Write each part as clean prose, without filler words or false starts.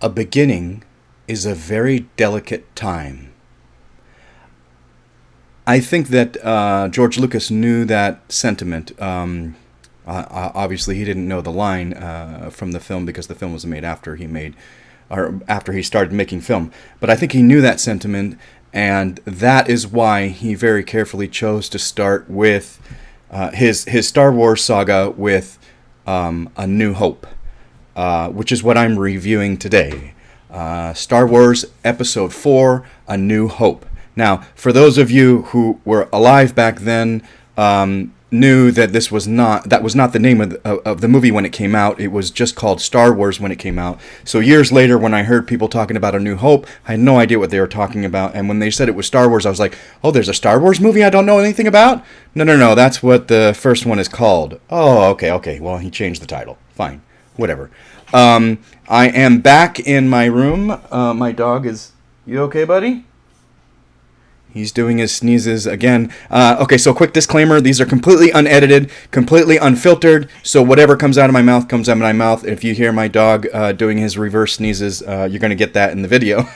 A beginning is a very delicate time. I think that George Lucas knew that sentiment. Obviously, he didn't know the line from the film because the film was made after after he started making film. But I think he knew that sentiment, and that is why he very carefully chose to start with his Star Wars saga with A New Hope, which is what I'm reviewing today. Star Wars Episode 4, A New Hope. Now, for those of you who were alive back then, knew that that was not the name of the movie when it came out. It was just called Star Wars when it came out. So years later, when I heard people talking about A New Hope, I had no idea what they were talking about. And when they said it was Star Wars, I was like, oh, there's a Star Wars movie I don't know anything about? No, that's what the first one is called. Oh, okay. Well, he changed the title. Fine. Whatever. I am back in my room. My dog is... You okay, buddy? He's doing his sneezes again. Okay, so quick disclaimer. These are completely unedited, completely unfiltered. So whatever comes out of my mouth comes out of my mouth. If you hear my dog doing his reverse sneezes, you're going to get that in the video.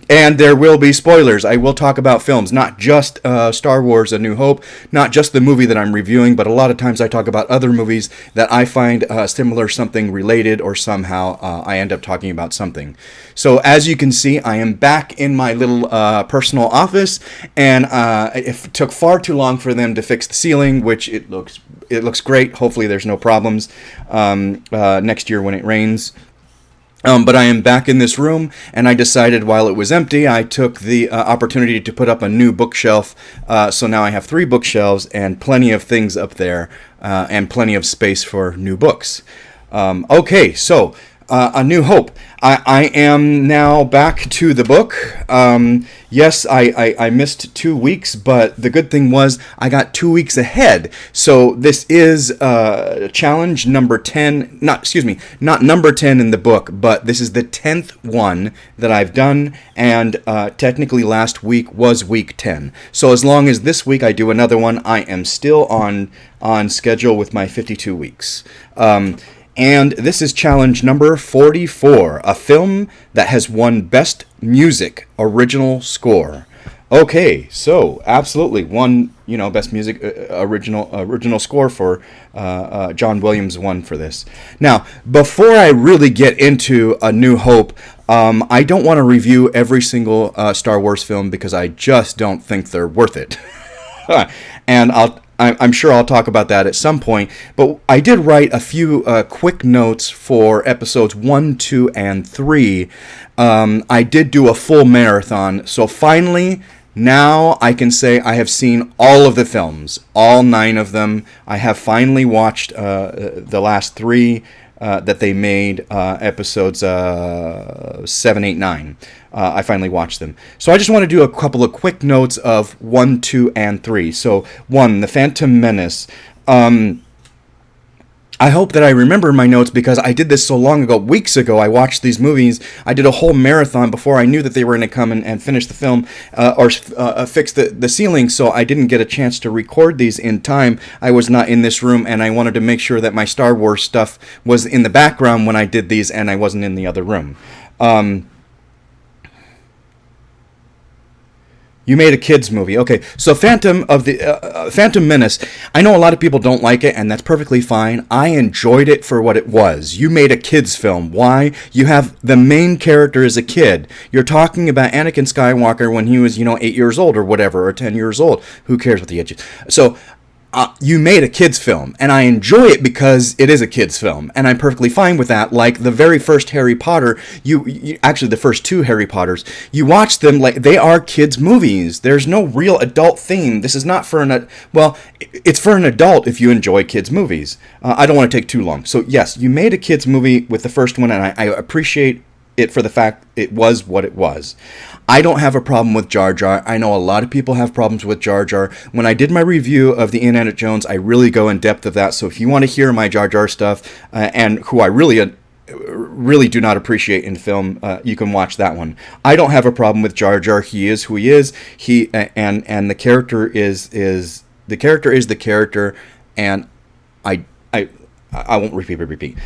And there will be spoilers. I will talk about films, not just Star Wars A New Hope, not just the movie that I'm reviewing, but a lot of times I talk about other movies that I find similar, something related, or somehow I end up talking about something. So as you can see, I am back in my little personal office, and it took far too long for them to fix the ceiling, which it looks great. Hopefully there's no problems next year when it rains. But I am back in this room, and I decided while it was empty, I took the opportunity to put up a new bookshelf. So now I have 3 bookshelves and plenty of things up there, and plenty of space for new books. Okay, so A New Hope. I am now back to the book. Yes, I missed 2 weeks, but the good thing was I got 2 weeks ahead. So this is challenge number 10. Not number 10 in the book, but this is the 10th one that I've done, and technically last week was week 10. So as long as this week I do another one, I am still on schedule with my 52 weeks. And this is challenge number 44, a film that has won Best Music Original Score. Okay, so absolutely won, Best Music original score for John Williams won for this. Now, before I really get into A New Hope, I don't want to review every single Star Wars film because I just don't think they're worth it. And I'm sure I'll talk about that at some point, but I did write a few quick notes for episodes 1, 2, and 3. I did do a full marathon, so finally, now I can say I have seen all of the films, all 9 of them. I have finally watched the last 3 that they made, episodes 7, 8, 9. I finally watched them. So I just want to do a couple of quick notes of 1, 2, and 3. So 1, The Phantom Menace. I hope that I remember my notes because I did this so long ago. Weeks ago, I watched these movies. I did a whole marathon before I knew that they were going to come and finish the film or fix the ceiling, so I didn't get a chance to record these in time. I was not in this room, and I wanted to make sure that my Star Wars stuff was in the background when I did these, and I wasn't in the other room. You made a kids movie. Okay, so Phantom Menace. I know a lot of people don't like it, and that's perfectly fine. I enjoyed it for what it was. You made a kids film. Why? You have the main character as a kid. You're talking about Anakin Skywalker when he was, 8 years old or whatever, or 10 years old. Who cares what the age is? So you made a kids film, and I enjoy it because it is a kids film, and I'm perfectly fine with that. Like the very first Harry Potter, actually the first 2 Harry Potters, you watch them like they are kids movies. There's no real adult theme. This is not for it's for an adult if you enjoy kids movies. I don't want to take too long. So yes, you made a kids movie with the first one, and I appreciate it for the fact it was what it was. I don't have a problem with Jar Jar. I know a lot of people have problems with Jar Jar. When I did my review of the Indiana Jones, I really go in depth of that. So if you want to hear my Jar Jar stuff, and who I really do not appreciate in film, you can watch that one. I don't have a problem with Jar Jar. He is who he is. And the character is the character, and I won't repeat.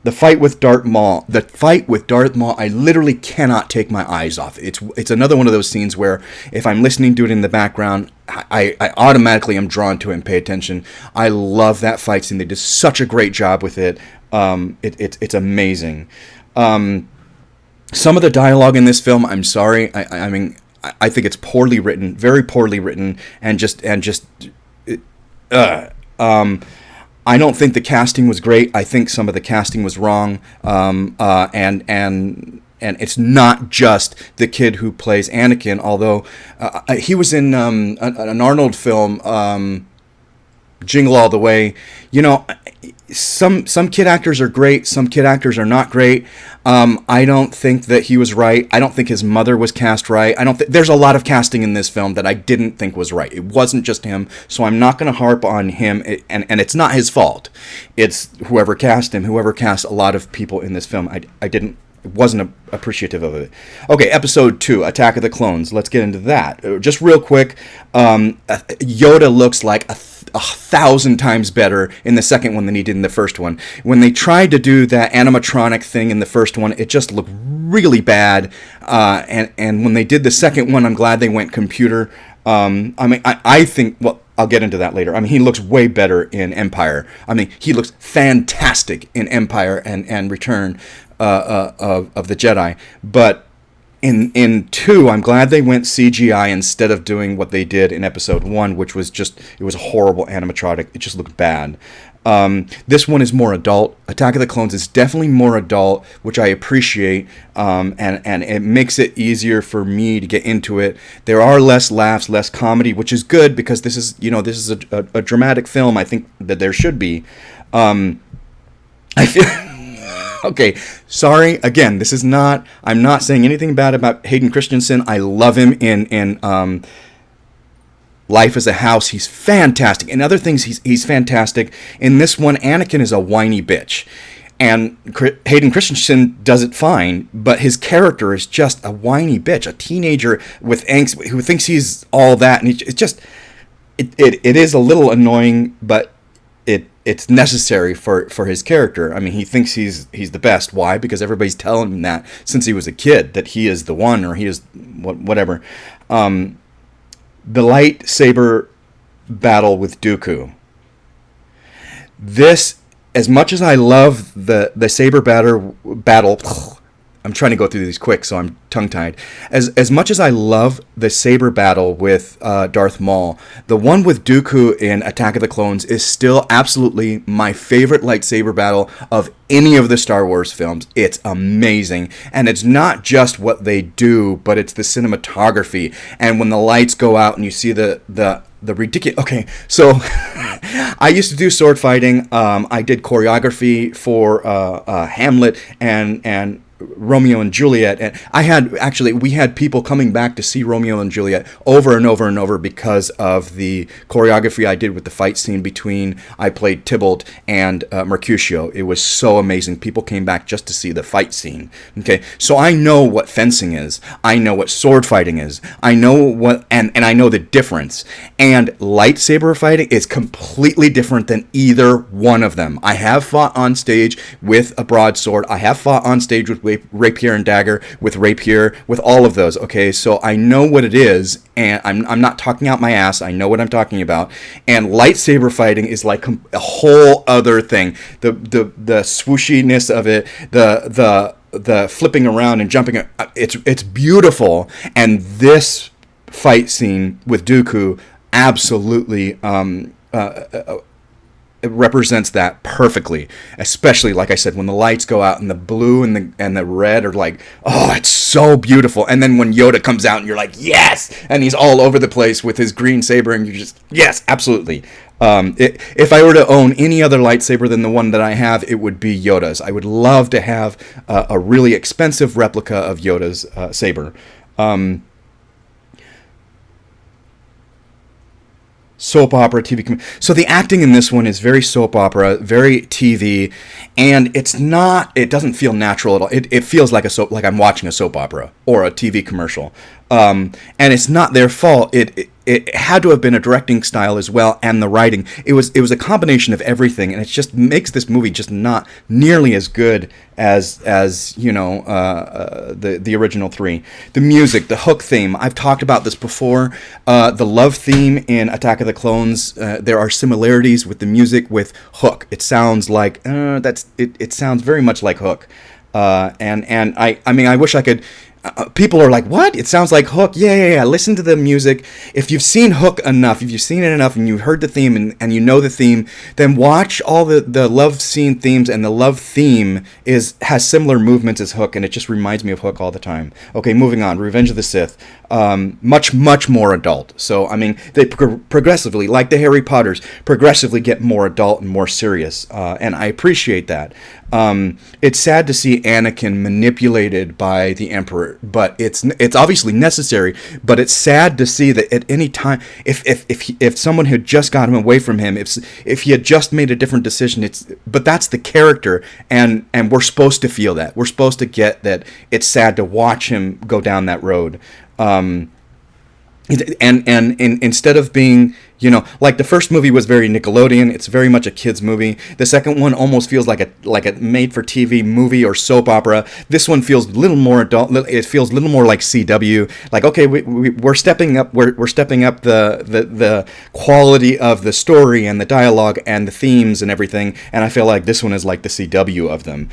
The fight with Darth Maul. The fight with Darth Maul. I literally cannot take my eyes off. It's another one of those scenes where if I'm listening to it in the background, I automatically am drawn to it and pay attention. I love that fight scene. They did such a great job with it. It's amazing. Some of the dialogue in this film, I'm sorry. I mean, I think it's poorly written, very poorly written, and just. I don't think the casting was great. I think some of the casting was wrong. And it's not just the kid who plays Anakin, although he was in an Arnold film, Jingle All the Way. You know, some kid actors are great. Some kid actors are not great. I don't think that he was right. I don't think his mother was cast right. There's a lot of casting in this film that I didn't think was right. It wasn't just him, so I'm not going to harp on him. And it's not his fault. It's whoever cast him. Whoever cast a lot of people in this film. Wasn't appreciative of it. Okay, episode 2, Attack of the Clones. Let's get into that. Just real quick, Yoda looks like a 1,000 times better in the second one than he did in the first one. When they tried to do that animatronic thing in the first one, it just looked really bad. And when they did the second one, I'm glad they went computer. I think, well, I'll get into that later. I mean, he looks way better in Empire. I mean, he looks fantastic in Empire and Return of the Jedi. But in 2, I'm glad they went CGI instead of doing what they did in episode 1, which was it was a horrible animatronic. It just looked bad. This one is more adult. Attack of the Clones is definitely more adult, which I appreciate, and it makes it easier for me to get into it. There are less laughs, less comedy, which is good because this is a dramatic film. I think that there should be. I feel. Okay, sorry. Again, I'm not saying anything bad about Hayden Christensen. I love him in Life as a House. He's fantastic. In other things, he's fantastic. In this one, Anakin is a whiny bitch. And Hayden Christensen does it fine, but his character is just a whiny bitch, a teenager with angst who thinks he's all that. And it is a little annoying, but it's necessary for his character. I mean, he thinks he's the best. Why? Because everybody's telling him that since he was a kid, that he is the one, or he is whatever. The lightsaber battle with Dooku. This, as much as I love the saber battle, I'm trying to go through these quick, so I'm tongue-tied. As much as I love the saber battle with Darth Maul, the one with Dooku in Attack of the Clones is still absolutely my favorite lightsaber battle of any of the Star Wars films. It's amazing, and it's not just what they do, but it's the cinematography. And when the lights go out and you see the ridiculous. Okay, so I used to do sword fighting. I did choreography for Hamlet and Romeo and Juliet, and we had people coming back to see Romeo and Juliet over and over and over because of the choreography I did with the fight scene between I played Tybalt and Mercutio. It was so amazing. People came back just to see the fight scene. Okay, so I know what fencing is. I know what sword fighting is. I know what and I know the difference. And lightsaber fighting is completely different than either one of them. I have fought on stage with a broadsword. I have fought on stage with rapier and dagger, with rapier, with all of those. Okay, so I know what it is, and I'm not talking out my ass. I know what I'm talking about. And lightsaber fighting is like a whole other thing. The swooshiness of it, the flipping around and jumping. It's beautiful. And this fight scene with Dooku absolutely it represents that perfectly, especially, like I said, when the lights go out and the blue and the red are like, oh, it's so beautiful. And then when Yoda comes out and you're like, yes, and he's all over the place with his green saber and you're just, yes, absolutely. If I were to own any other lightsaber than the one that I have, it would be Yoda's. I would love to have a really expensive replica of Yoda's saber. Soap opera, TV. So the acting in this one is very soap opera, very TV, and it doesn't feel natural at all. It feels like like I'm watching a soap opera or a TV commercial. And it's not their fault. It had to have been a directing style as well, and the writing. It was a combination of everything, and it just makes this movie just not nearly as good as the original three. The music, the Hook theme. I've talked about this before. The love theme in Attack of the Clones. There are similarities with the music with Hook. It sounds like it sounds very much like Hook. And I mean, I wish I could. People are like, what? It sounds like Hook. Yeah. Listen to the music. If you've seen Hook enough, if you've seen it enough and you've heard the theme and you know the theme, then watch all the love scene themes, and the love theme has similar movements as Hook, and it just reminds me of Hook all the time. Okay, moving on. Revenge of the Sith. Much more adult. So, I mean, they progressively, like the Harry Potters, progressively get more adult and more serious, and I appreciate that. It's sad to see Anakin manipulated by the Emperor, but it's obviously necessary. But it's sad to see that at any time, if someone had just got him away from him, if he had just made a different decision, but that's the character, and we're supposed to feel that. We're supposed to get that. It's sad to watch him go down that road. Instead of being, like the first movie was very Nickelodeon, it's very much a kid's movie. The second one almost feels like a made-for-TV movie or soap opera. This one feels a little more adult. It feels a little more like CW. Like, okay, we're stepping up. We're stepping up the quality of the story and the dialogue and the themes and everything. And I feel like this one is like the CW of them.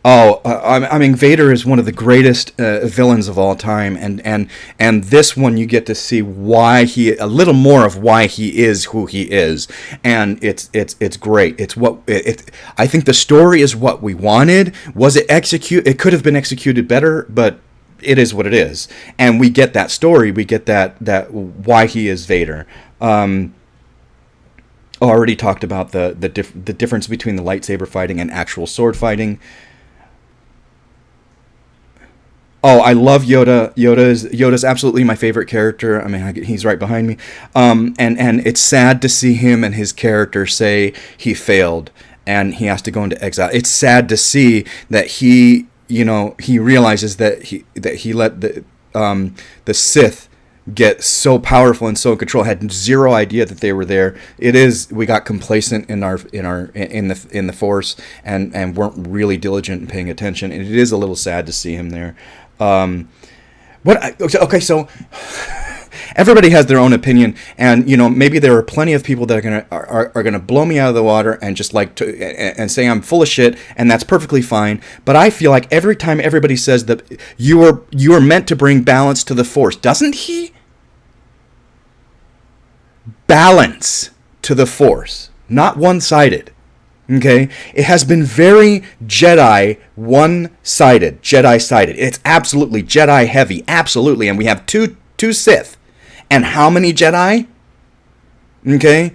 I mean, Vader is one of the greatest villains of all time, and this one you get to see a little more of why he is who he is, and it's great. I think the story is what we wanted. Was it It could have been executed better, but it is what it is, and we get that story. We get that why he is Vader. I already talked about the difference between the lightsaber fighting and actual sword fighting. Oh, I love Yoda. Yoda's absolutely my favorite character. I mean, he's right behind me. And it's sad to see him and his character say he failed and he has to go into exile. It's sad to see that he realizes that he let the Sith get so powerful and so in control, had zero idea that they were there. We got complacent in the Force and weren't really diligent in paying attention, and it is a little sad to see him there. So everybody has their own opinion, and maybe there are plenty of people that are gonna blow me out of the water and just and say I'm full of shit, and that's perfectly fine. But I feel like every time everybody says that you are meant to bring balance to the Force, doesn't he? Balance to the Force, not one-sided. Okay? It has been very Jedi one-sided, Jedi-sided. It's absolutely Jedi heavy, absolutely. And we have two Sith. And how many Jedi? Okay?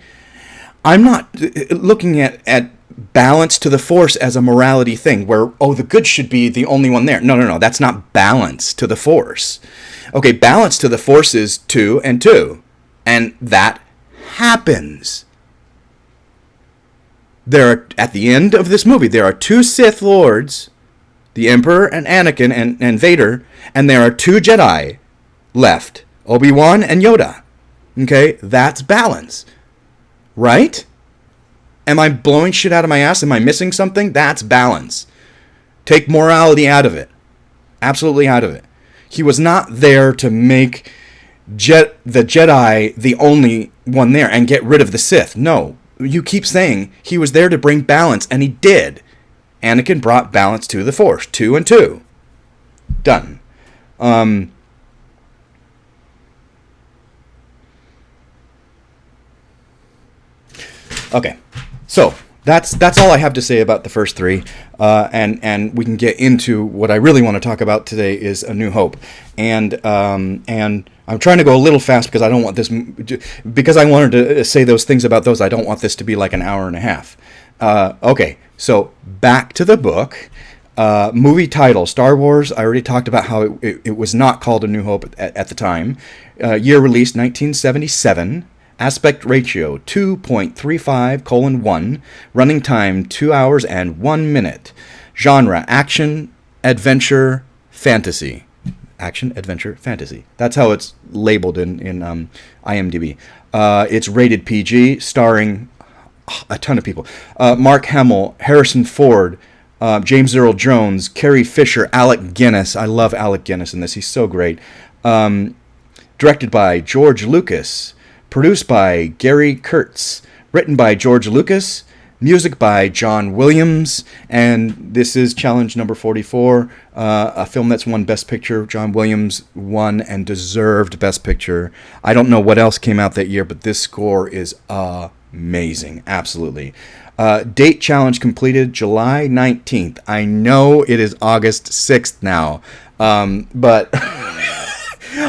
I'm not looking at balance to the Force as a morality thing where, the good should be the only one there. No. That's not balance to the Force. Okay, balance to the Force is 2 and 2. And that happens. At the end of this movie, there are 2 Sith Lords, the Emperor and Anakin and Vader, and there are 2 Jedi left, Obi-Wan and Yoda. Okay, that's balance. Right? Am I blowing shit out of my ass? Am I missing something? That's balance. Take morality out of it. Absolutely out of it. He was not there to make the Jedi the only one there and get rid of the Sith. No. You keep saying he was there to bring balance, and he did. Anakin brought balance to the Force. 2 and 2. Done. Okay. So, that's all I have to say about the first 3. And we can get into what I really want to talk about today is A New Hope. And I'm trying to go a little fast because I don't want this, because I wanted to say those things about those. I don't want this to be like an hour and a half. Okay, so back to the book. Movie title, Star Wars. I already talked about how it was not called A New Hope at the time. Year released 1977. Aspect ratio 2.35:1. Running time 2 hours and 1 minute. Genre action, adventure, fantasy. Action, adventure, fantasy. That's how it's labeled in IMDb. It's rated PG, starring a ton of people. Mark Hamill, Harrison Ford, James Earl Jones, Carrie Fisher, Alec Guinness. I love Alec Guinness in this. He's so great. Directed by George Lucas. Produced by Gary Kurtz. Written by George Lucas. Music by John Williams. And this is challenge number 44. A film that's won Best Picture. John Williams won and deserved Best Picture. I don't know what else came out that year, but this score is amazing. Absolutely. Date challenge completed July 19th. I know it is August 6th now, but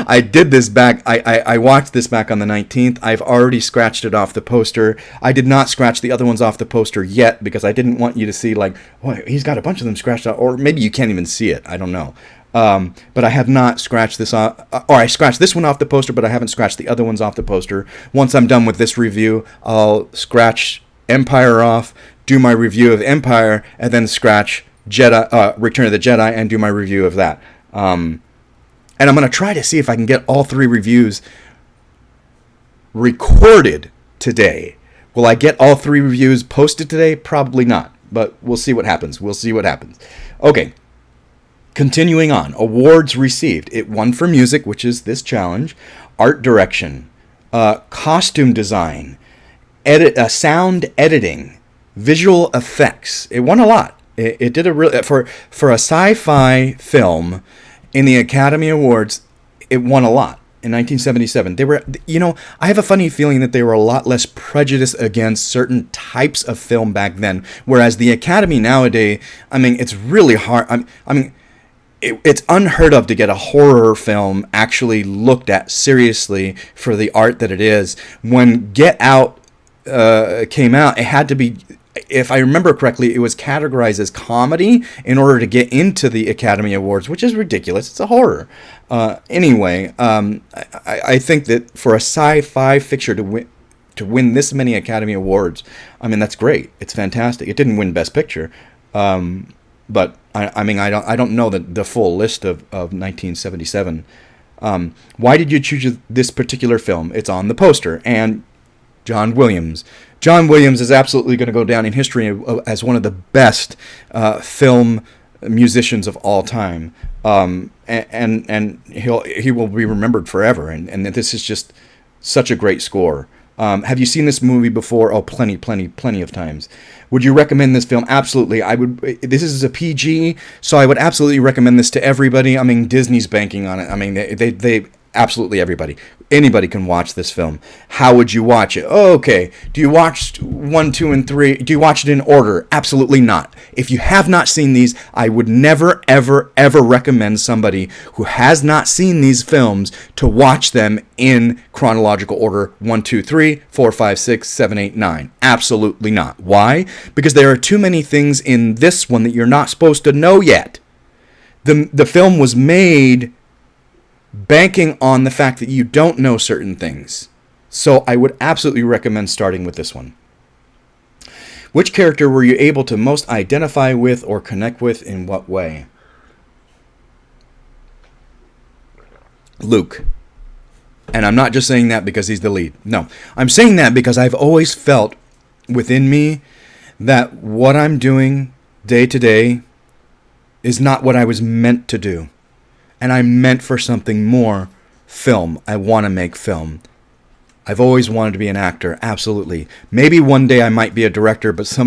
I did this back. I watched this back on the 19th. I've already scratched it off the poster. I did not scratch the other ones off the poster yet because I didn't want you to see, like, oh, he's got a bunch of them scratched out, or maybe you can't even see it. I don't know. But I have not scratched this off, or I scratched this one off the poster, but I haven't scratched the other ones off the poster. Once I'm done with this review, I'll scratch Empire off, do my review of Empire, and then scratch Return of the Jedi and do my review of that. And I'm going to try to see if I can get all three reviews recorded today. Will I get all three reviews posted today? Probably not, but we'll see what happens. Okay, continuing on. Awards received. It won for music, which is this challenge, art direction, costume design, sound editing, visual effects. It won a lot. It did a real for a sci-fi film in the Academy Awards. It won a lot in 1977. They were, I have a funny feeling that they were a lot less prejudiced against certain types of film back then. Whereas the Academy nowadays, it's really hard. It's unheard of to get a horror film actually looked at seriously for the art that it is. When Get Out came out, it had to be, if I remember correctly, it was categorized as comedy in order to get into the Academy Awards, which is ridiculous. It's a horror. Anyway, I think that for a sci-fi picture to win this many Academy Awards, that's great. It's fantastic. It didn't win Best Picture, but I don't know the full list of 1977. Why did you choose this particular film? It's on the poster, and John Williams. John Williams is absolutely going to go down in history as one of the best film musicians of all time, and he will be remembered forever. And this is just such a great score. Have you seen this movie before? Oh, plenty of times. Would you recommend this film? Absolutely. I would. This is a PG, so I would absolutely recommend this to everybody. Disney's banking on it. They absolutely everybody. Anybody can watch this film. How would you watch it? Oh, okay. Do you watch 1, 2, and 3? Do you watch it in order? Absolutely not. If you have not seen these, I would never, ever, ever recommend somebody who has not seen these films to watch them in chronological order. 1, 2, 3, 4, 5, 6, 7, 8, 9. Absolutely not. Why? Because there are too many things in this one that you're not supposed to know yet. The film was made banking on the fact that you don't know certain things. So I would absolutely recommend starting with this one. Which character were you able to most identify with or connect with in what way? Luke. And I'm not just saying that because he's the lead. No, I'm saying that because I've always felt within me that what I'm doing day to day is not what I was meant to do. And I'm meant for something more. Film. I want to make film. I've always wanted to be an actor. Absolutely. Maybe one day I might be a director, but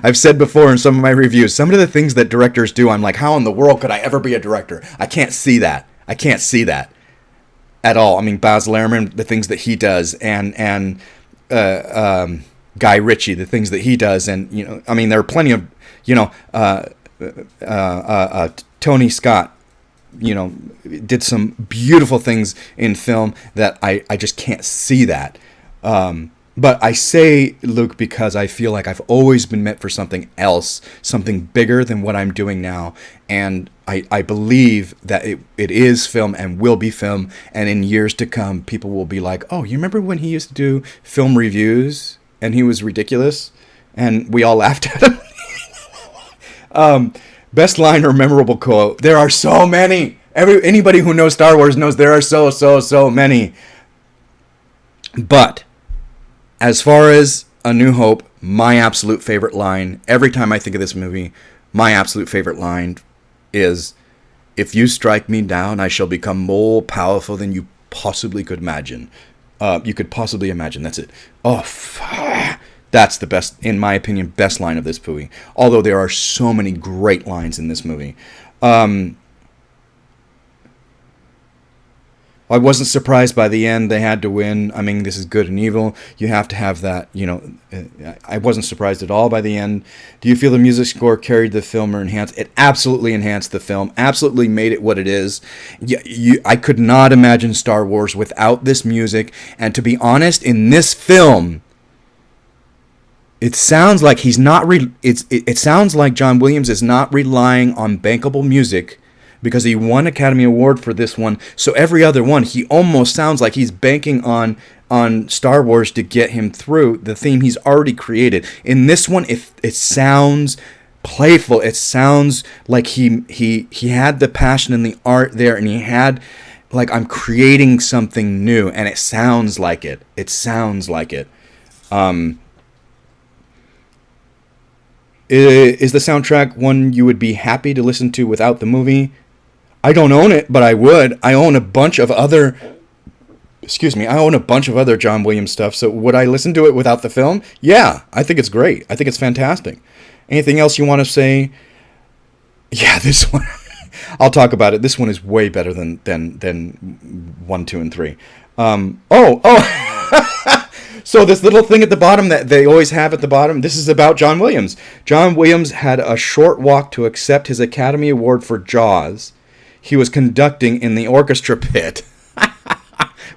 I've said before in some of my reviews, some of the things that directors do, I'm like, how in the world could I ever be a director? I can't see that. At all. Baz Luhrmann, the things that he does, and Guy Ritchie, the things that he does, and there are plenty of Tony Scott, did some beautiful things in film that I just can't see that. But I say Luke because I feel like I've always been meant for something else, something bigger than what I'm doing now. And I believe that it is film and will be film. And in years to come, people will be like, oh, you remember when he used to do film reviews and he was ridiculous? And we all laughed at him. Best line or memorable quote. There are so many. Anybody who knows Star Wars knows there are so many. But as far as A New Hope, my absolute favorite line, every time I think of this movie, my absolute favorite line is, "If you strike me down, I shall become more powerful than you possibly could imagine." You could possibly imagine. That's it. Oh, that's the best, in my opinion, best line of this movie. Although there are so many great lines in this movie. I wasn't surprised by the end. They had to win. I mean, this is good and evil. You have to have that, I wasn't surprised at all by the end. Do you feel the music score carried the film or enhanced? It absolutely enhanced the film. Absolutely made it what it is. I could not imagine Star Wars without this music. And to be honest, in this film, it sounds like it sounds like John Williams is not relying on bankable music, because he won Academy Award for this one. So every other one, he almost sounds like he's banking on Star Wars to get him through the theme he's already created. In this one, it sounds playful. It sounds like he had the passion and the art there, and he had, like, I'm creating something new, and it sounds like it. It sounds like it. Is the soundtrack one you would be happy to listen to without the movie? I don't own it, but I would. I own a bunch of other John Williams stuff, so would I listen to it without the film? Yeah, I think it's great. I think it's fantastic. Anything else you want to say? Yeah, this one. I'll talk about it. This one is way better than 1, 2, and 3. So this little thing at the bottom that they always have at the bottom, this is about John Williams. John Williams had a short walk to accept his Academy Award for Jaws. He was conducting in the orchestra pit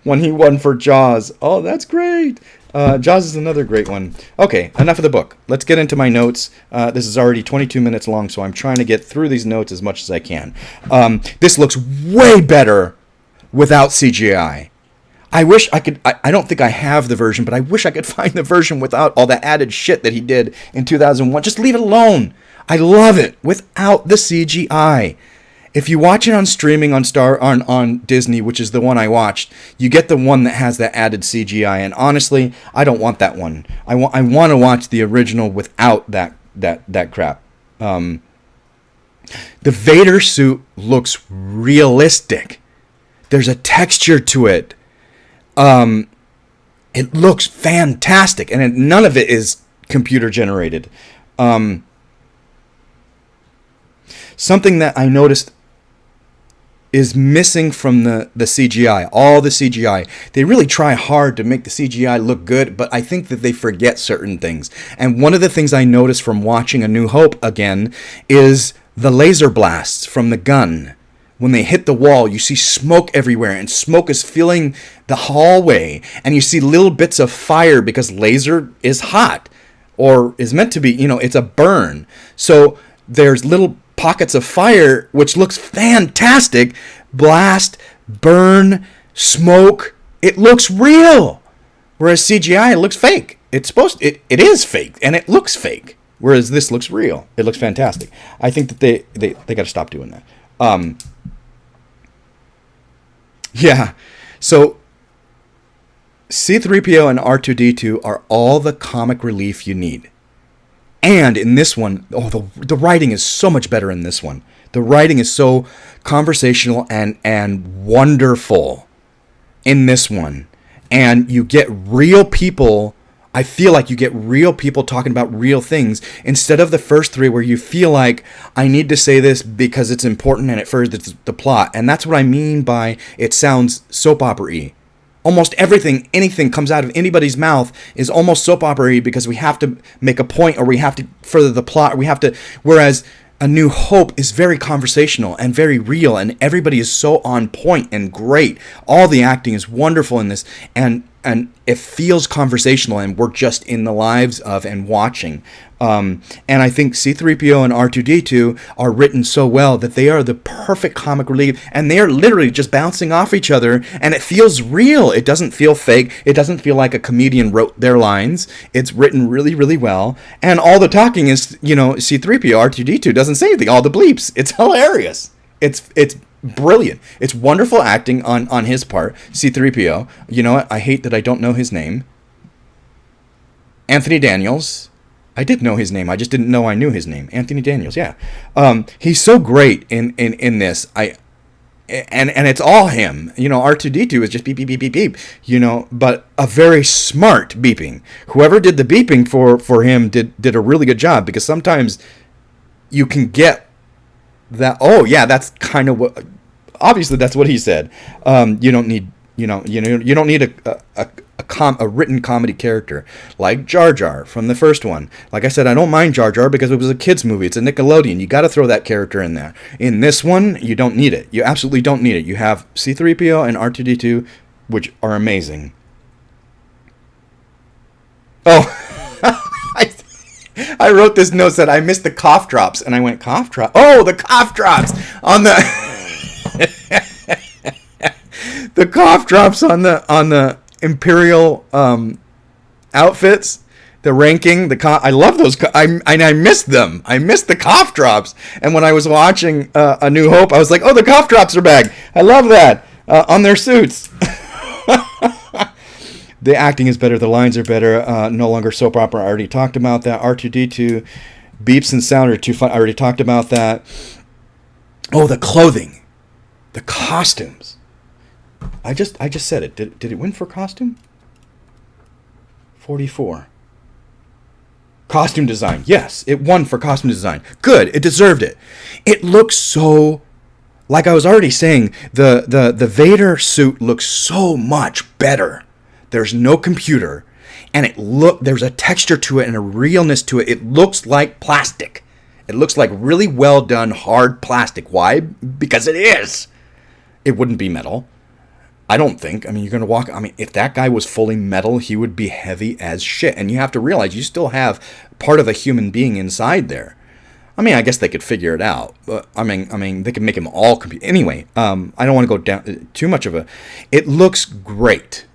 when he won for Jaws. Oh, that's great. Jaws is another great one. Okay, enough of the book. Let's get into my notes. This is already 22 minutes long, so I'm trying to get through these notes as much as I can. This looks way better without CGI. I wish I could. I don't think I have the version, but I wish I could find the version without all that added shit that he did in 2001. Just leave it alone. I love it without the CGI. If you watch it on streaming on Disney, which is the one I watched, you get the one that has that added CGI. And honestly, I don't want that one. I want to watch the original without that crap. The Vader suit looks realistic. There's a texture to it. It looks fantastic, and none of it is computer generated. Something that I noticed is missing from the CGI, all the CGI. They really try hard to make the CGI look good, but I think that they forget certain things. And one of the things I noticed from watching A New Hope again is the laser blasts from the gun. When they hit the wall, you see smoke everywhere, and smoke is filling the hallway, and you see little bits of fire because laser is hot, or is meant to be, it's a burn. So there's little pockets of fire, which looks fantastic. Blast, burn, smoke. It looks real. Whereas CGI, it looks fake. It is fake, and it looks fake. Whereas this looks real. It looks fantastic. I think that they got to stop doing that. Yeah. So C-3PO and R2-D2 are all the comic relief you need. And in this one, the writing is so much better in this one. The writing is so conversational and wonderful in this one. And you get real people. I feel like you get real people talking about real things instead of the first three where you feel like I need to say this because it's important and it furthers the plot. And that's what I mean by it sounds soap opera-y. Almost anything comes out of anybody's mouth is almost soap opera-y because we have to make a point or we have to further the plot. Whereas A New Hope is very conversational and very real, and everybody is so on point and great. All the acting is wonderful in this, and and it feels conversational, and we're just in the lives of and watching. And I think C-3PO and R2-D2 are written so well that they are the perfect comic relief, and they are literally just bouncing off each other, and it feels real. It doesn't feel fake. It doesn't feel like a comedian wrote their lines. It's written really, really well, and all the talking is, C-3PO, R2-D2 doesn't say anything. All the bleeps. It's hilarious. It's brilliant. It's wonderful acting on his part. C-3PO. You know what? I hate that I don't know his name. Anthony Daniels. I did know his name. I just didn't know I knew his name. Anthony Daniels, yeah. He's so great in this. And it's all him. R2-D2 is just beep, beep, beep, beep, beep. But a very smart beeping. Whoever did the beeping for him did a really good job, because sometimes you can get that. Oh yeah, that's kind of what. Obviously, that's what he said. You don't need. You don't need a written comedy character like Jar Jar from the first one. Like I said, I don't mind Jar Jar because it was a kids movie. It's a Nickelodeon. You got to throw that character in there. In this one, you don't need it. You absolutely don't need it. You have C-3PO and R2-D2, which are amazing. Oh, I wrote this note, said I missed the cough drops, and I went, cough drop? Oh, the cough drops on the the cough drops on the Imperial outfits, the ranking, I love those. I missed them. I missed the cough drops. And when I was watching A New Hope, I was like, oh, the cough drops are back. I love that on their suits. The acting is better. The lines are better. No longer soap opera. I already talked about that. R2-D2 beeps and sound are too fun. I already talked about that. Oh, the clothing, the costumes. I just said it. Did it win for costume? 44. Costume design. Yes, it won for costume design. Good. It deserved it. It looks so, like I was already saying, the Vader suit looks so much better. There's no computer, and there's a texture to it and a realness to it. It looks like plastic. It looks like really well done hard plastic. Why? Because it is. It wouldn't be metal. I don't think. You're going to walk. If that guy was fully metal, he would be heavy as shit. And you have to realize you still have part of a human being inside there. I guess they could figure it out. But they could make him all computer. Anyway, I don't want to go down too much of a. It looks great.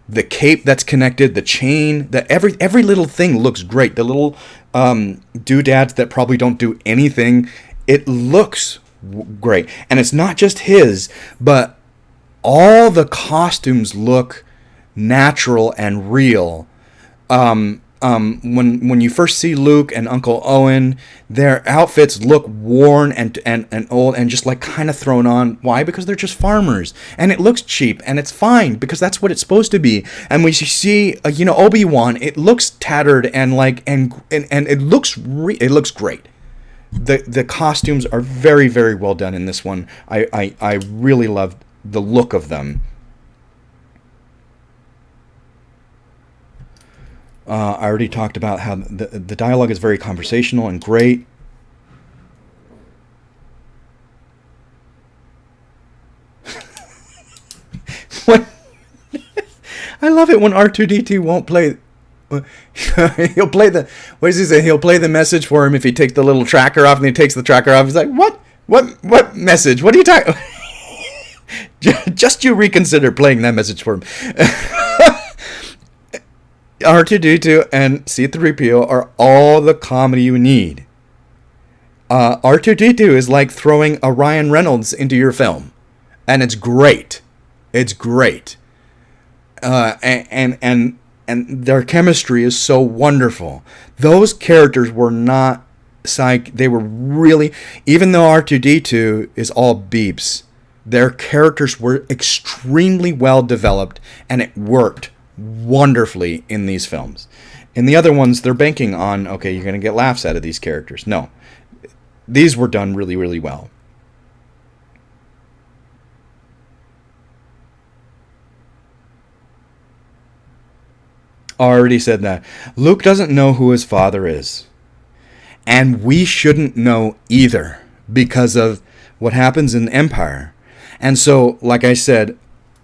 The cape that's connected, the chain, every little thing looks great. The little doodads that probably don't do anything. It looks great. And it's not just his, but all the costumes look natural and real. When you first see Luke and Uncle Owen, their outfits look worn and old and just like kind of thrown on. Why? Because they're just farmers, and it looks cheap, and it's fine because that's what it's supposed to be. And when you see Obi-Wan, it looks tattered and it looks great. The costumes are very, very well done in this one. I really loved the look of them. I already talked about how the dialogue is very conversational and great. I love it when R2-D2 won't play. He'll play what does he say? He'll play the message for him if he takes the little tracker off, and he takes the tracker off. He's like, what message? What are you talking? Just you reconsider playing that message for him. R2-D2 and C-3PO are all the comedy you need. R2-D2 is like throwing a Ryan Reynolds into your film, and it's great. It's great. And their chemistry is so wonderful. Those characters were not they were really, even though R2-D2 is all beeps, their characters were extremely well developed, and it worked wonderfully in these films. In the other ones, they're banking on, okay, you're going to get laughs out of these characters. No. These were done really, really well. Already said that. Luke doesn't know who his father is. And we shouldn't know either because of what happens in Empire. And so, like I said,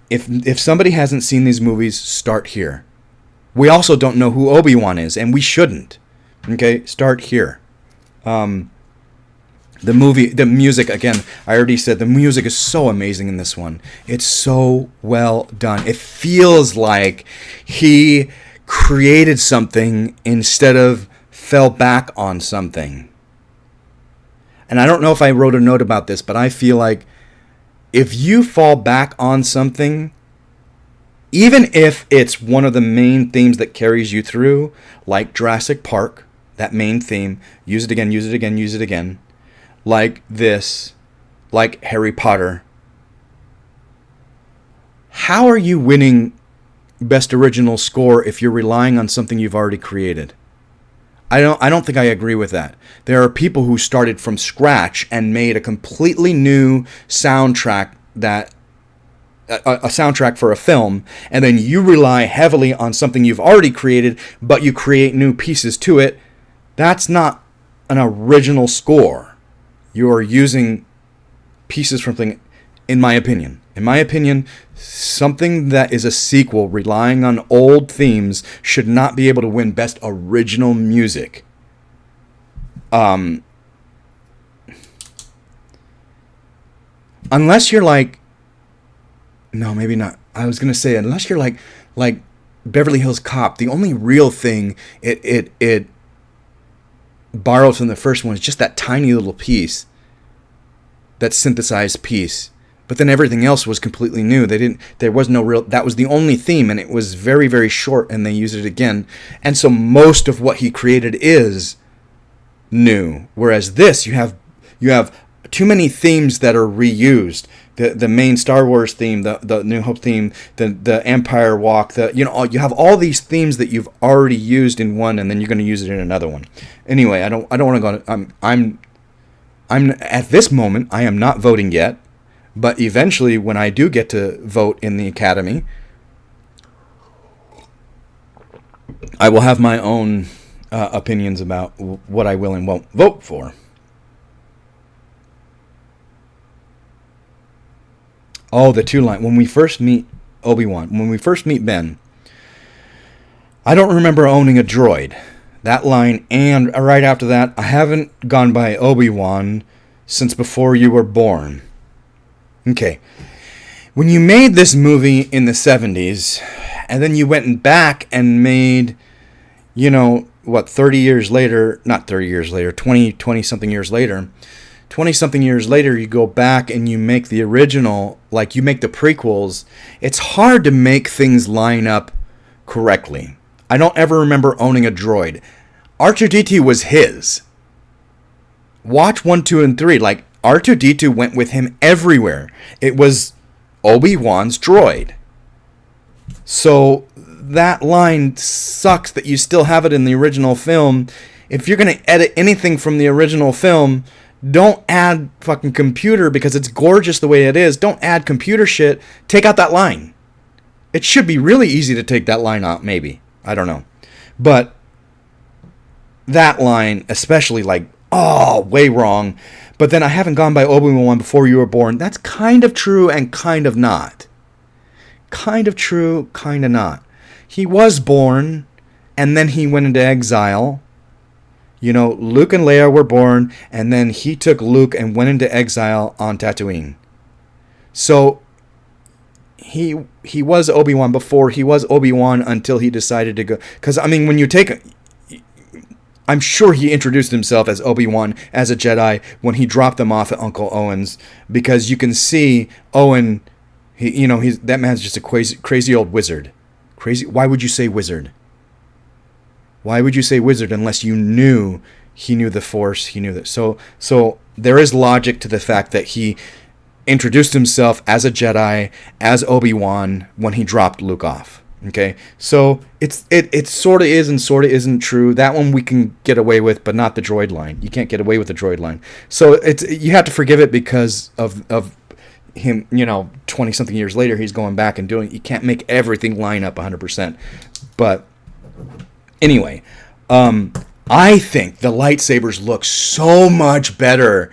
if somebody hasn't seen these movies, start here. We also don't know who Obi-Wan is, and we shouldn't. Okay, start here. The music, again, I already said the music is so amazing in this one. It's so well done. It feels like he created something instead of fell back on something. And I don't know if I wrote a note about this, but I feel like if you fall back on something, even if it's one of the main themes that carries you through, like Jurassic Park, that main theme, use it again, use it again, use it again, like this, like Harry Potter, how are you winning Best Original Score if you're relying on something you've already created? I don't think I agree with that. There are people who started from scratch and made a completely new soundtrack that a soundtrack for a film, and then you rely heavily on something you've already created, but you create new pieces to it. That's not an original score. You are using pieces from something, in my opinion. In my opinion, something that is a sequel relying on old themes should not be able to win Best Original Music. Unless you're like... No, maybe not. I was going to say, unless you're like Beverly Hills Cop, the only real thing it borrowed from the first one is just that tiny little piece, that synthesized piece. But then everything else was completely new. There was no real, that was the only theme, and it was very, very short, and they used it again. And so most of what he created is new. Whereas this, you have too many themes that are reused. The main Star Wars theme, the New Hope theme, the Empire Walk, you have all these themes that you've already used in one, and then you're going to use it in another one. Anyway, I don't want to go. I'm at this moment, I am not voting yet. But eventually, when I do get to vote in the Academy, I will have my own opinions about what I will and won't vote for. Oh, the two line. When we first meet Obi-Wan, when we first meet Ben, I don't remember owning a droid. That line, and right after that, I haven't gone by Obi-Wan since before you were born. Okay, when you made this movie in the 70s, and then you went back and made, 30 years later, not 30 years later, 20-something years later, 20-something years later, you go back and you make the original, like you make the prequels, it's hard to make things line up correctly. I don't ever remember owning a droid. R2-D2 was his. Watch 1, 2, and 3, like, R2-D2 went with him everywhere. It was Obi-Wan's droid. So that line sucks that you still have it in the original film. If you're going to edit anything from the original film, don't add fucking computer because it's gorgeous the way it is. Don't add computer shit. Take out that line. It should be really easy to take that line out, maybe. I don't know. But that line, especially, way wrong. But then I haven't gone by Obi-Wan before you were born. That's kind of true and kind of not. Kind of true, kind of not. He was born, and then he went into exile. Luke and Leia were born, and then he took Luke and went into exile on Tatooine. So he was Obi-Wan before he was Obi-Wan until he decided to go. Because, when you take... I'm sure he introduced himself as Obi-Wan, as a Jedi, when he dropped them off at Uncle Owen's, because you can see Owen, that man's just a crazy old wizard. Crazy. Why would you say wizard? Why would you say wizard unless you knew he knew the Force, he knew that? So there is logic to the fact that he introduced himself as a Jedi, as Obi-Wan, when he dropped Luke off. Okay, so it sort of is and sort of isn't true. That one we can get away with, but not the droid line. You can't get away with the droid line. So you have to forgive it because of him. 20-something years later, he's going back and doing. You can't make everything line up 100%. But anyway, I think the lightsabers look so much better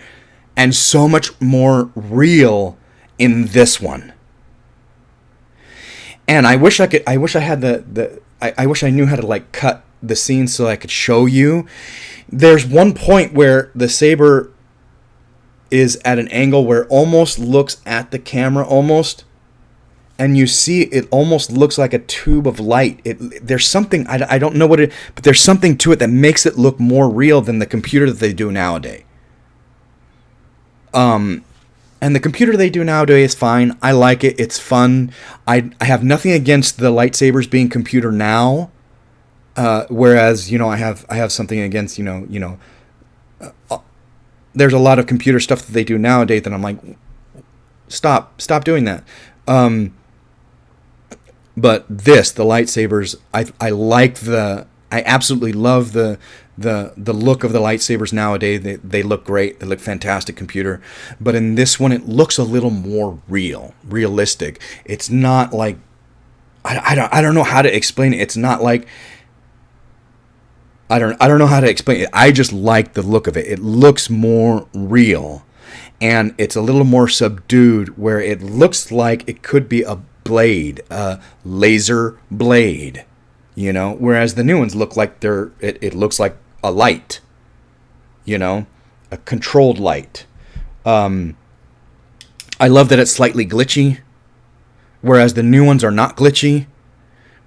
and so much more real in this one. And I wish I could. I wish I had I wish I knew how to like cut the scene so I could show you. There's one point where the saber is at an angle where it almost looks at the camera almost, and you see it almost looks like a tube of light. There's something, I don't know what it, but there's something to it that makes it look more real than the computer that they do nowadays. And the computer they do nowadays is fine. I like it. It's fun. I have nothing against the lightsabers being computer now. Whereas, I have something against, there's a lot of computer stuff that they do nowadays that I'm like, stop doing that. But the lightsabers, I absolutely love the look of the lightsabers nowadays. They look great. They look fantastic computer. But in this one, it looks a little more realistic. It's not like, I don't know how to explain it. It's not like, I don't know how to explain it. I just like the look of it. It looks more real. And it's a little more subdued, where it looks like it could be a blade, a laser blade, whereas the new ones look like it looks like a light, a controlled light. I love that it's slightly glitchy, whereas the new ones are not glitchy.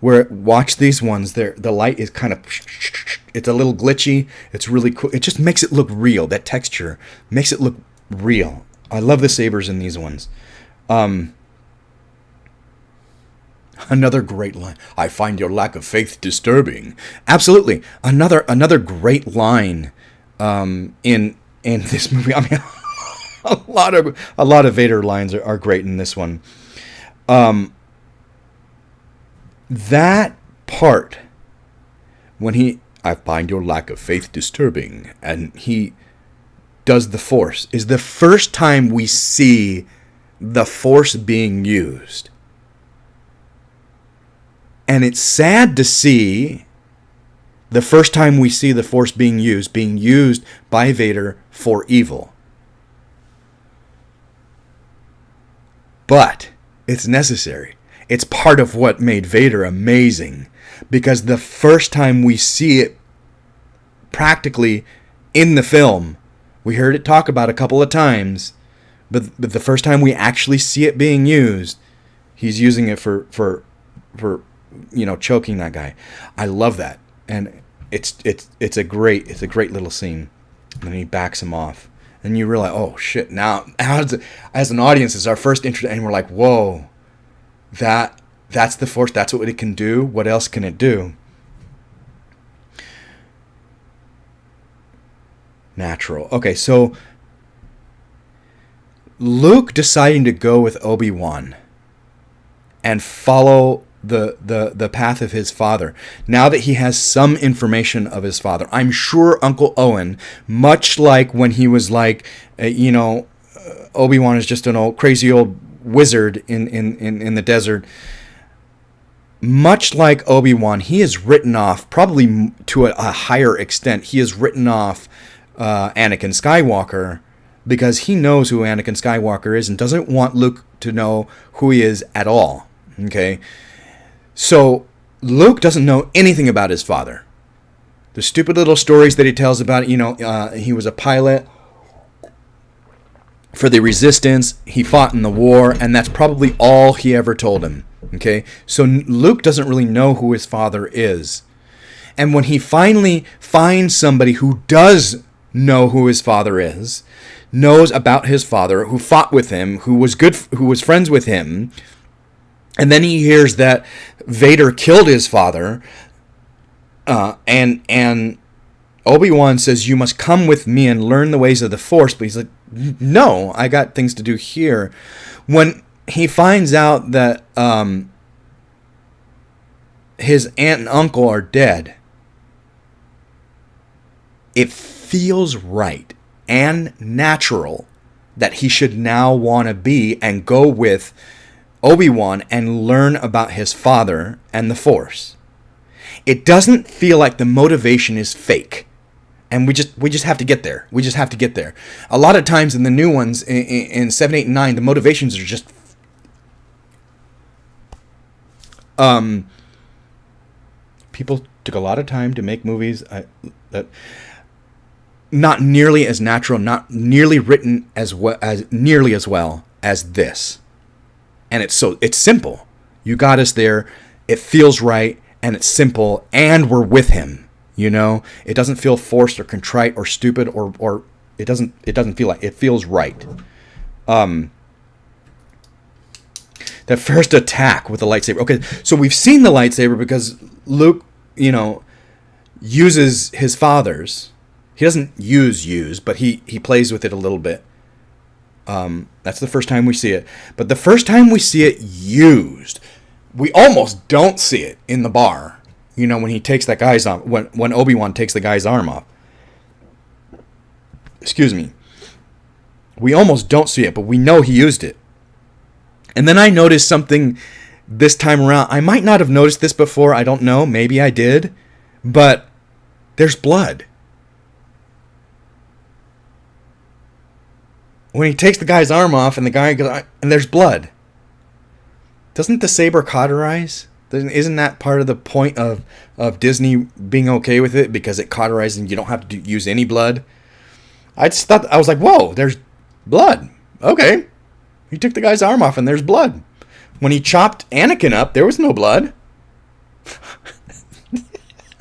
Watch these ones, the light is kind of, it's a little glitchy. It's really cool. It just makes it look real. That texture makes it look real. I love the sabers in these ones. Another great line. I find your lack of faith disturbing. Absolutely. Another great line in this movie. I mean, a lot of Vader lines are great in this one. That part when I find your lack of faith disturbing, and he does the Force, is the first time we see the Force being used. And it's sad to see the first time we see the Force being used by Vader for evil. But it's necessary. It's part of what made Vader amazing, because the first time we see it practically in the film, we heard it talk about a couple of times, but the first time we actually see it being used, he's using it for choking that guy. I love that, and it's a great little scene. And then he backs him off, and you realize, oh shit! Now as an audience, it's our first intro, and we're like, whoa. That's the Force. That's what it can do. What else can it do? Natural. Okay, so Luke deciding to go with Obi-Wan and follow the path of his father. Now that he has some information of his father, I'm sure Uncle Owen, much like when he was like, Obi-Wan is just an crazy old wizard in the desert. Much like Obi-Wan, he is written off, probably to a higher extent, he has written off Anakin Skywalker, because he knows who Anakin Skywalker is and doesn't want Luke to know who he is at all. Okay? So Luke doesn't know anything about his father. The stupid little stories that he tells about, he was a pilot for the Resistance, he fought in the war, and that's probably all he ever told him. Okay? So Luke doesn't really know who his father is. And when he finally finds somebody who does know who his father is, knows about his father, who fought with him, who was friends with him, and then he hears that Vader killed his father, and Obi-Wan says, you must come with me and learn the ways of the Force. But he's like, no, I got things to do here. When he finds out that his aunt and uncle are dead, it feels right and natural that he should now want to be and go with Obi-Wan and learn about his father and the Force. It doesn't feel like the motivation is fake. And we just have to get there. We just have to get there. A lot of times in the new ones, in 7, 8, and 9, the motivations are just People took a lot of time to make movies that not nearly as natural, not nearly written as nearly as well as this. And it's simple. You got us there. It feels right, and it's simple, and we're with him. You know, it doesn't feel forced or contrite or stupid or it doesn't feel like it feels right. That first attack with the lightsaber. Okay, so we've seen the lightsaber because Luke, uses his father's. He doesn't use, but he plays with it a little bit. That's the first time we see it. But the first time we see it used, we almost don't see it in the bar. When he takes that guy's arm, when Obi-Wan takes the guy's arm off. Excuse me. We almost don't see it, but we know he used it. And then I noticed something this time around. I might not have noticed this before. I don't know. Maybe I did. But there's blood. When he takes the guy's arm off and the guy goes, and there's blood. Doesn't the saber cauterize? Isn't that part of the point of Disney being okay with it? Because it cauterizes and you don't have to use any blood? I was like, whoa, there's blood. Okay. He took the guy's arm off and there's blood. When he chopped Anakin up, there was no blood.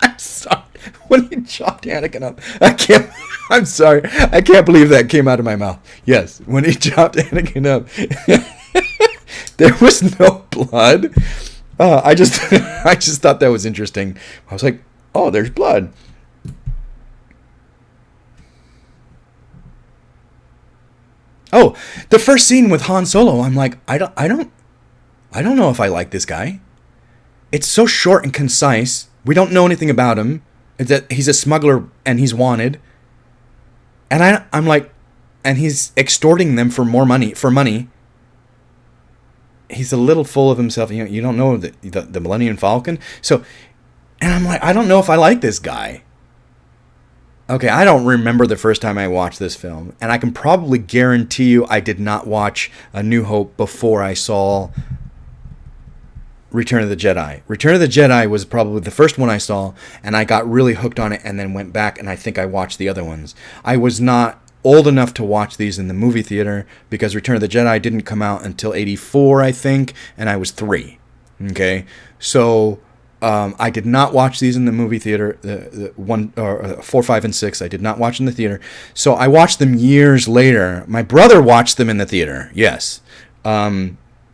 I'm sorry. When he chopped Anakin up, I'm sorry. I can't believe that came out of my mouth. Yes, when he chopped Anakin up, there was no blood. I just thought that was interesting. I was like, oh, there's blood. Oh, the first scene with Han Solo, I'm like, I don't know if I like this guy. It's so short and concise. We don't know anything about him. It's that he's a smuggler and he's wanted. And I'm like, and he's extorting them for money. He's a little full of himself. You don't know the Millennium Falcon. So, and I'm like, I don't know if I like this guy. Okay, I don't remember the first time I watched this film. And I can probably guarantee you I did not watch A New Hope before I saw Return of the Jedi. Return of the Jedi was probably the first one I saw, and I got really hooked on it and then went back, and I think I watched the other ones. I was not old enough to watch these in the movie theater because Return of the Jedi didn't come out until 1984, I think, and I was 3. Okay? So I did not watch these in the movie theater. The 4, 5, and 6. I did not watch in the theater. So I watched them years later. My brother watched them in the theater. Yes,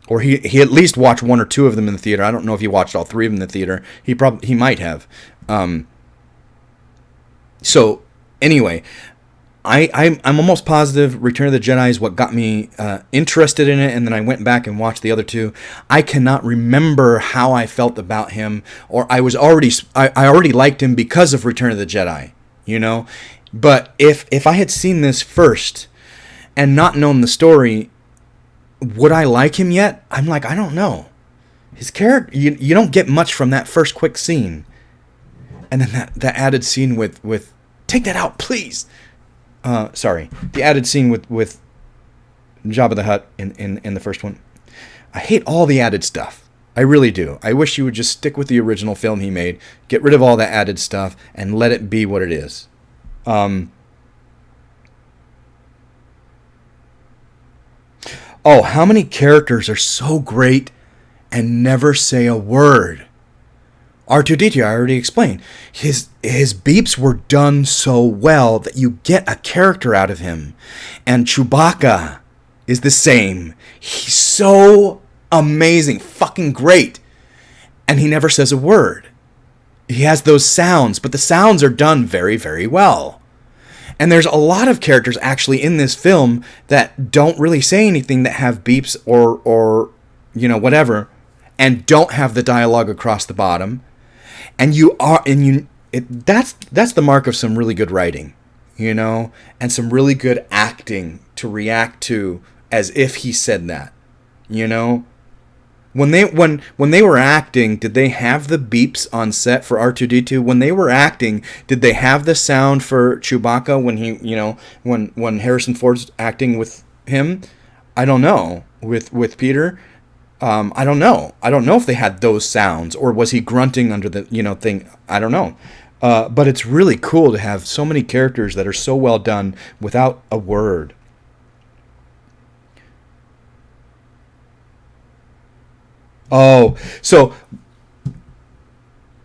or he at least watched 1 or 2 of them in the theater. I don't know if he watched all 3 of them in the theater. He might have. So anyway, I'm almost positive Return of the Jedi is what got me interested in it, and then I went back and watched the other 2. I cannot remember how I felt about him, or I already liked him because of Return of the Jedi, But if I had seen this first and not known the story, would I like him yet? I'm like, I don't know. His character, you don't get much from that first quick scene, and then that added scene with take that out, please. The added scene with Jabba the Hutt in the first one. I hate all the added stuff. I really do. I wish you would just stick with the original film he made, get rid of all that added stuff, and let it be what it is. How many characters are so great and never say a word? R2-D2, I already explained. His beeps were done so well that you get a character out of him. And Chewbacca is the same. He's so amazing, fucking great. And he never says a word. He has those sounds, but the sounds are done very, very well. And there's a lot of characters actually in this film that don't really say anything, that have beeps or whatever, and don't have the dialogue across the bottom. And that's the mark of some really good writing, and some really good acting to react to as if he said that, When they were acting, did they have the beeps on set for R2-D2? When they were acting, did they have the sound for Chewbacca when he, when Harrison Ford's acting with him? I don't know. With Peter, I don't know. I don't know if they had those sounds, or was he grunting under the thing. I don't know. But it's really cool to have so many characters that are so well done without a word. Oh, so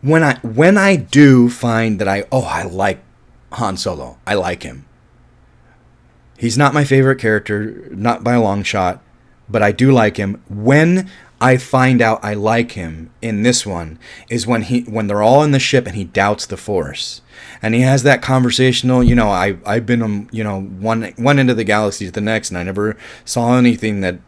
when I do find that I like Han Solo, I like him. He's not my favorite character, not by a long shot, but I do like him. When I find out I like him in this one is when they're all in the ship and he doubts the Force. And he has that conversational, I've been, one end of the galaxy to the next, and I never saw anything that,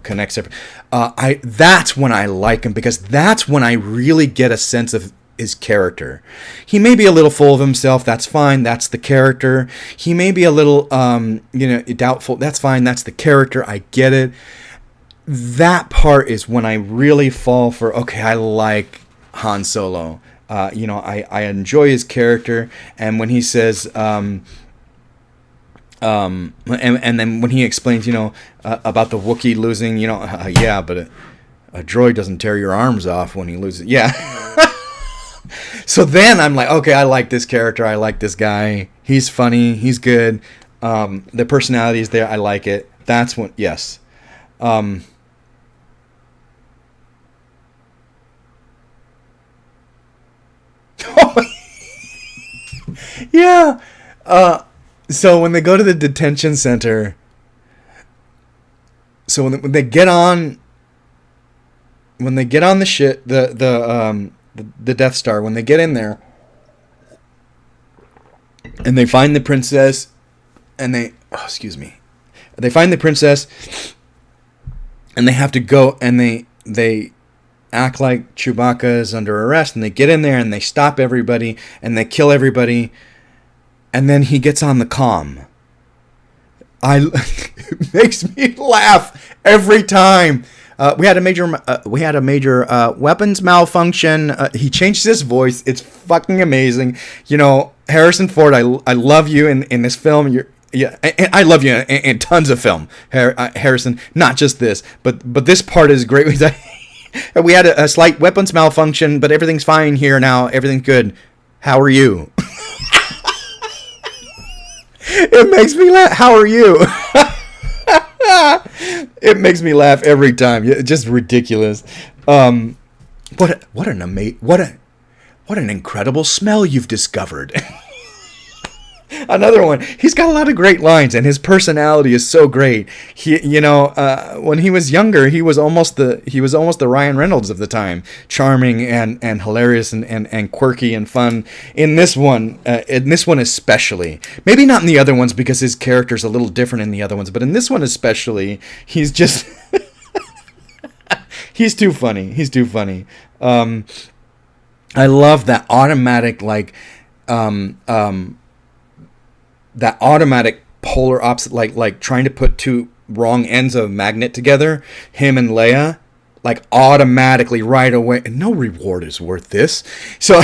connects it. That's when I like him, because that's when I really get a sense of his character. He may be a little full of himself. That's fine. That's the character. He may be a little, doubtful. That's fine. That's the character. I get it. That part is when I really fall for, okay, I like Han Solo. I enjoy his character, and when he says, and then when he explains, about the Wookiee losing, yeah, but a droid doesn't tear your arms off when he loses. Yeah. So then I'm like, okay, I like this character. I like this guy. He's funny. He's good. The personality is there. I like it. That's when, yes. Yeah. So when they go to the detention center, so when they get on the shit, the Death Star, when they get in there and they find the princess, and they find the princess, and they have to go, and they act like Chewbacca is under arrest, and they get in there and they stop everybody and they kill everybody, and then he gets on the comm. It makes me laugh every time. We had a major weapons malfunction. He changed his voice. It's fucking amazing. Harrison Ford, I love you in this film. I love you in tons of film, Harrison. Not just this, but this part is great. He's like, we had a slight weapons malfunction, but everything's fine here now. Everything's good. How are you? It makes me laugh. How are you? It makes me laugh every time. It's just ridiculous. What an incredible smell you've discovered. Another one. He's got a lot of great lines, and his personality is so great. When he was younger, he was almost the Ryan Reynolds of the time, charming and hilarious and quirky and fun. In this one especially, maybe not in the other ones because his character's a little different in the other ones, but in this one especially, he's just he's too funny. He's too funny. I love that automatic that automatic polar opposite, like trying to put two wrong ends of a magnet together, him and Leia, like automatically right away. And no reward is worth this. So,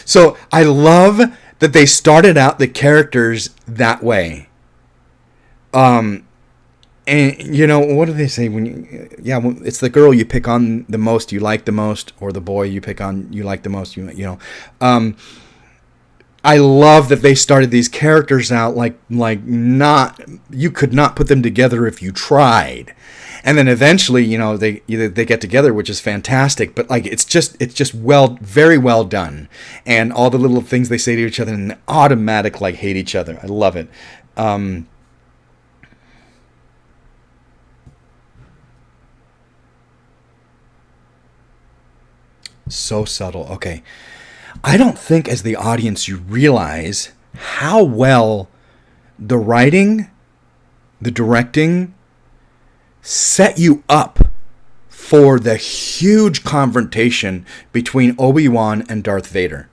so I love that they started out the characters that way. And what do they say when it's the girl you pick on the most, you like the most, or the boy you pick on, you like the most, I love that they started these characters out like you could not put them together if you tried, and then eventually they get together, which is fantastic. But it's just very well done, and all the little things they say to each other, and automatic hate each other. I love it. So subtle. Okay. I don't think as the audience you realize how well the writing, the directing set you up for the huge confrontation between Obi-Wan and Darth Vader.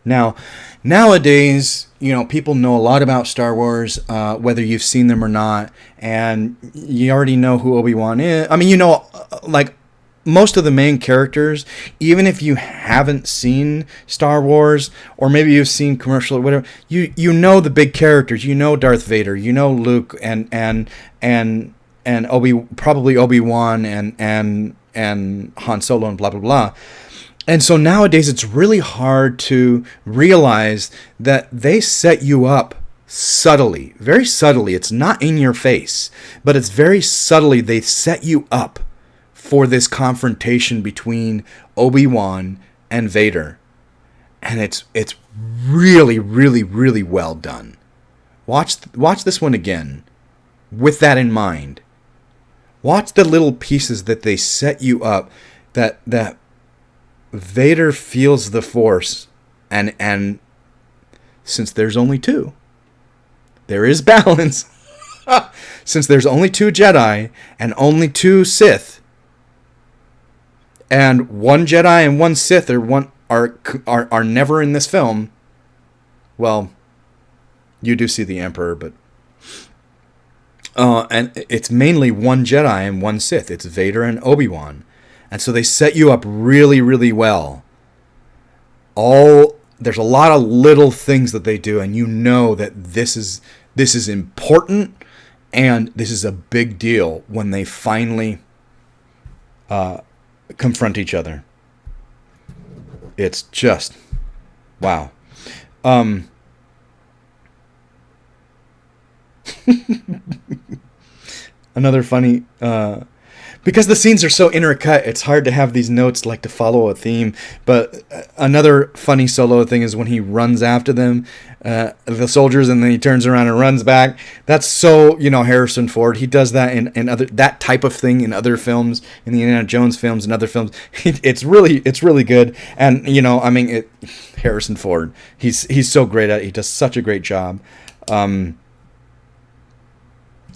Now, nowadays, people know a lot about Star Wars, whether you've seen them or not, and you already know who Obi-Wan is. I mean, most of the main characters, even if you haven't seen Star Wars, or maybe you've seen commercial or whatever, you know the big characters. You know Darth Vader, you know Luke and and probably Obi-Wan and Han Solo and blah blah blah. And so nowadays it's really hard to realize that they set you up subtly, very subtly. It's not in your face, but it's very subtly they set you up for this confrontation between Obi-Wan and Vader. And it's really, really, really well done. Watch this one again with that in mind. Watch the little pieces that they set you up, that Vader feels the Force, and since there's only two, there is balance. Since there's only two Jedi and only two Sith, and one Jedi and one Sith are never in this film. Well, you do see the Emperor, but and it's mainly one Jedi and one Sith. It's Vader and Obi-Wan. And so they set you up really, really well. There's a lot of little things that they do, and you know that this is important, and this is a big deal when they finally confront each other. It's just wow. Another funny. Because the scenes are so intercut, it's hard to have these notes like to follow a theme. But another funny Solo thing is when he runs after them, the soldiers, and then he turns around and runs back. That's so, Harrison Ford. He does that in other, that type of thing in other films, in the Indiana Jones films and other films. It's really good. And Harrison Ford. He's so great at it. He does such a great job.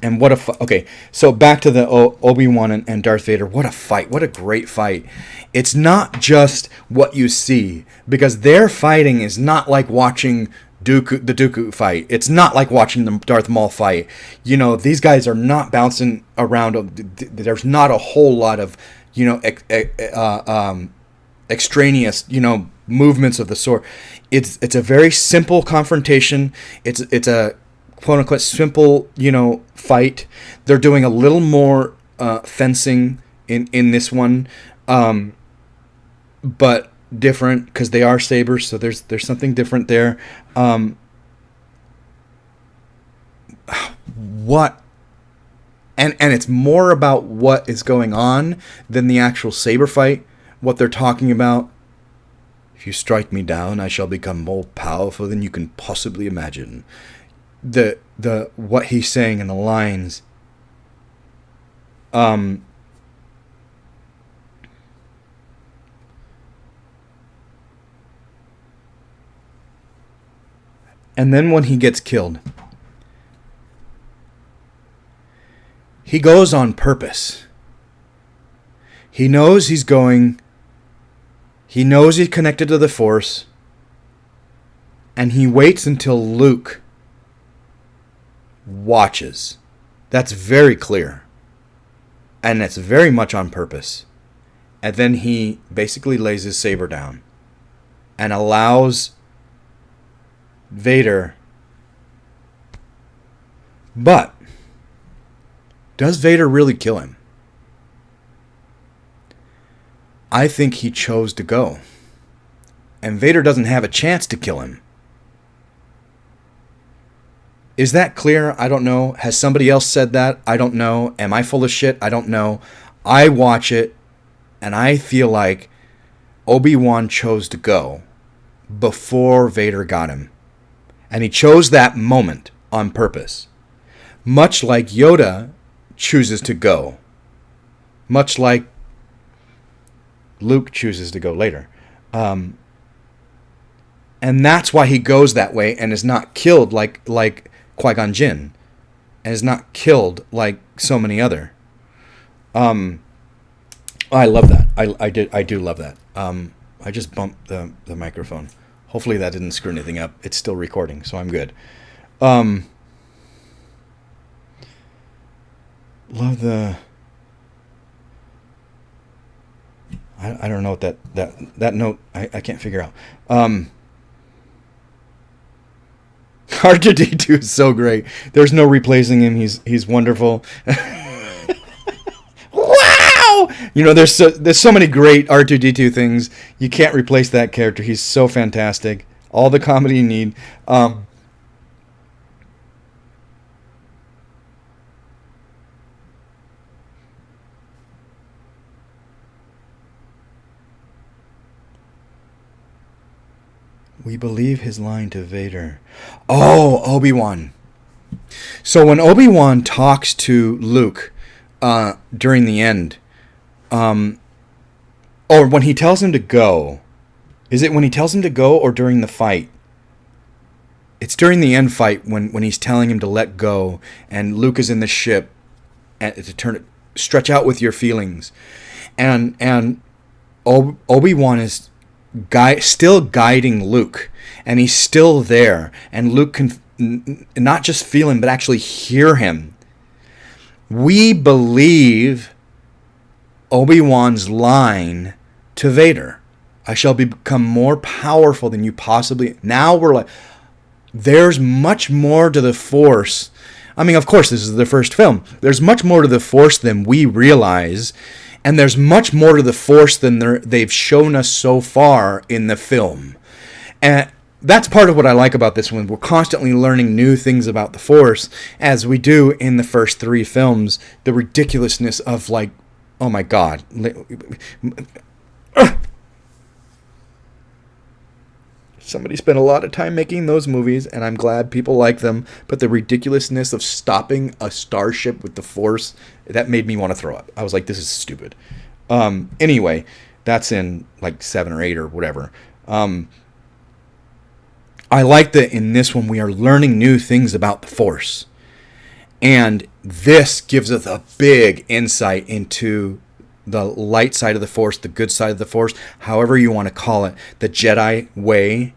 And what a okay, so back to the Obi-Wan and Darth Vader. What a fight! What a great fight! It's not just what you see, because their fighting is not like watching the Dooku fight. It's not like watching the Darth Maul fight. These guys are not bouncing around. There's not a whole lot of extraneous movements of the sword. It's a very simple confrontation. It's a quote unquote simple, fight. They're doing a little more fencing in this one, but different because they are sabers. So there's something different there. What? And it's more about what is going on than the actual saber fight. What they're talking about. If you strike me down, I shall become more powerful than you can possibly imagine. The what he's saying in the lines, and then when he gets killed, he goes on purpose. He knows he's going. He knows he's connected to the Force, and he waits until Luke watches. That's very clear. And it's very much on purpose. And then he basically lays his saber down and allows Vader. But does Vader really kill him? I think he chose to go. And Vader doesn't have a chance to kill him. Is that clear? I don't know. Has somebody else said that? I don't know. Am I full of shit? I don't know. I watch it, and I feel like Obi-Wan chose to go before Vader got him. And he chose that moment on purpose. Much like Yoda chooses to go. Much like Luke chooses to go later. And that's why he goes that way and is not killed like Qui-Gon Jinn, and is not killed like so many other. I love that. I do love that. I just bumped the microphone. Hopefully that didn't screw anything up. It's still recording, so I'm good. Love the. I don't know what that note. I can't figure out. R2-D2 is so great. There's no replacing him. He's wonderful. There's so many great R2D2 things. You can't replace that character. He's so fantastic. All the comedy you need. We believe his line to Vader. Oh, Obi-Wan. So when Obi-Wan talks to Luke during the end, or when he tells him to go, is it when he tells him to go or during the fight? It's during the end fight when he's telling him to let go, and Luke is in the ship, and to stretch out with your feelings, and Obi-Wan is still guiding Luke, and he's still there, and Luke can not just feel him but actually hear him. We believe Obi-Wan's line to Vader, I shall become more powerful than you possibly. Now we're like, there's much more to the Force. I mean, of course, this is the first film. There's much more to the Force than we realize. And there's much more to the Force than they've shown us so far in the film. And that's part of what I like about this one. We're constantly learning new things about the Force, as we do in the first 3 films. The ridiculousness of, like, oh my God. Somebody spent a lot of time making those movies, and I'm glad people like them. But the ridiculousness of stopping a starship with the Force, that made me want to throw up. I was like, this is stupid. Anyway, that's in like 7 or 8 or whatever. I like that in this one we are learning new things about the Force. And this gives us a big insight into the light side of the Force, the good side of the Force, however you want to call it, the Jedi way.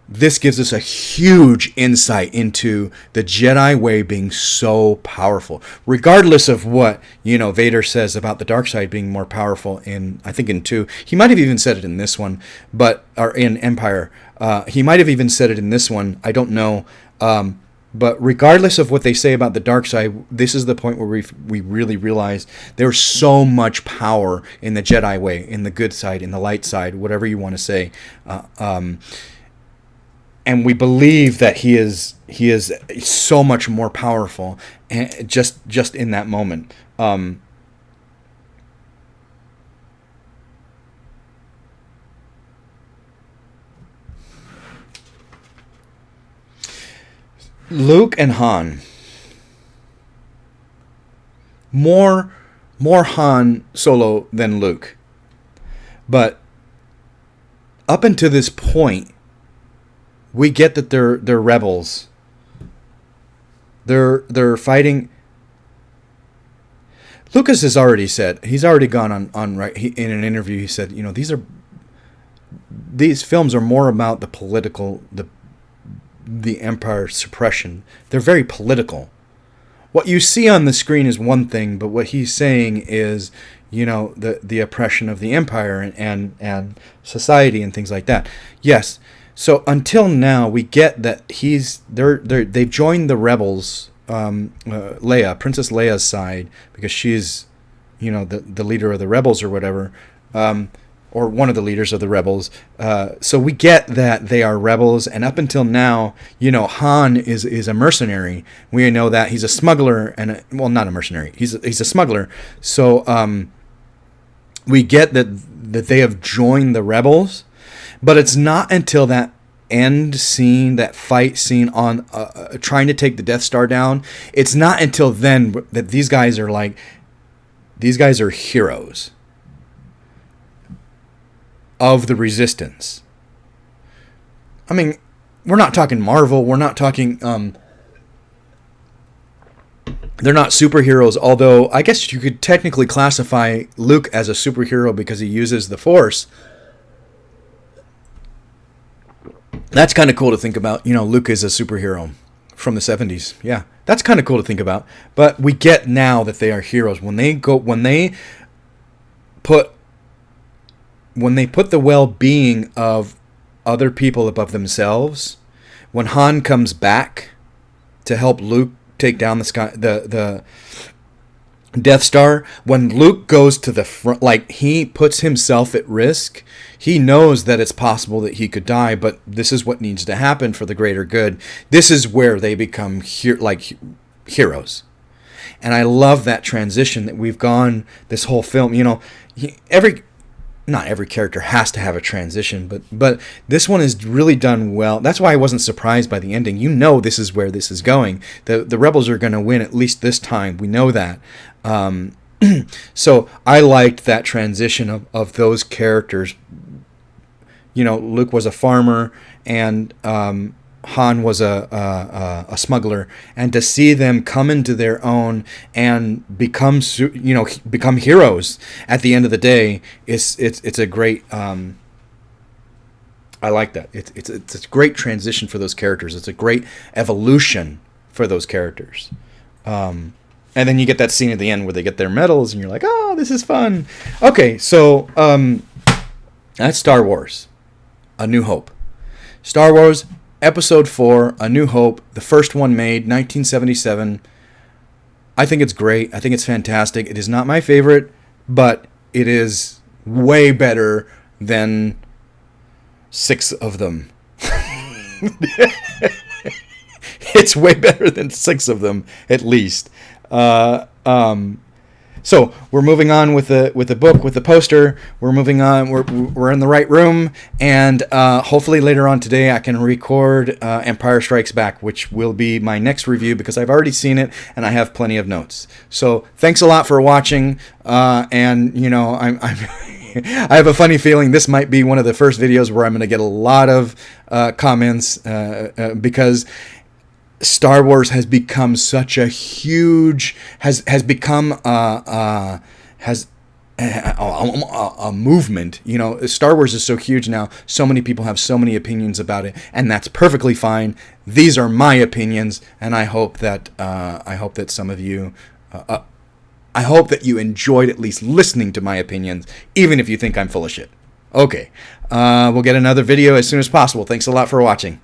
This gives us a huge insight into the Jedi way being so powerful, regardless of what, Vader says about the dark side being more powerful I think in 2. He might have even said it in this one, or in Empire. He might have even said it in this one. I don't know. But regardless of what they say about the dark side, this is the point where we really realize there's so much power in the Jedi way, in the good side, in the light side, whatever you want to say. And we believe that he is so much more powerful, just in that moment. Luke and Han. More Han Solo than Luke. But up until this point, we get that they're rebels. They're fighting. Lucas has already said, he's already gone on right in an interview. He said, these films are more about the political, the Empire suppression. They're very political. What you see on the screen is one thing, but what he's saying is, the oppression of the Empire and society and things like that. Yes. So until now, we get that they've joined the rebels, Princess Leia's side, because she's, the leader of the rebels or whatever, or one of the leaders of the rebels. So we get that they are rebels, and up until now, Han is a mercenary. We know that he's a smuggler, not a mercenary. He's a smuggler. So we get that they have joined the rebels. But it's not until that end scene, that fight scene on trying to take the Death Star down, it's not until then that these guys are heroes of the Resistance. I mean, we're not talking Marvel. We're not talking... they're not superheroes, although I guess you could technically classify Luke as a superhero because he uses the Force. That's kind of cool to think about. Luke is a superhero from the 70s. Yeah, that's kind of cool to think about. But we get now that they are heroes. When they put the well-being of other people above themselves, when Han comes back to help Luke take down the Death Star, when Luke goes to the front, like, he puts himself at risk. He knows that it's possible that he could die, but this is what needs to happen for the greater good. This is where they become heroes. And I love that transition that we've gone this whole film. You know, not every character has to have a transition, but this one is really done well. That's why I wasn't surprised by the ending. You know this is where this is going. The Rebels are going to win, at least this time. We know that. So I liked that transition of those characters. You know, Luke was a farmer, and Han was a smuggler, and to see them come into their own and become heroes at the end of the day, it's a great. I like that. It's a great transition for those characters. It's a great evolution for those characters. And then you get that scene at the end where they get their medals, and you're like, oh, this is fun. Okay, so that's Star Wars, A New Hope. Star Wars Episode 4, A New Hope, the first one made, 1977. I think it's great. I think it's fantastic. It is not my favorite, but it is way better than 6 of them. It's way better than 6 of them, at least. So we're moving on with the book, with the poster. We're moving on. We're in the right room, and hopefully later on today I can record Empire Strikes Back, which will be my next review because I've already seen it and I have plenty of notes. So thanks a lot for watching, and you know I'm I have a funny feeling this might be one of the first videos where I'm going to get a lot of comments because Star Wars has become such a huge has become a movement. You know, Star Wars is so huge now. So many people have so many opinions about it, and that's perfectly fine. These are my opinions, and I hope that some of you. I hope that you enjoyed at least listening to my opinions, even if you think I'm full of shit. Okay, we'll get another video as soon as possible. Thanks a lot for watching.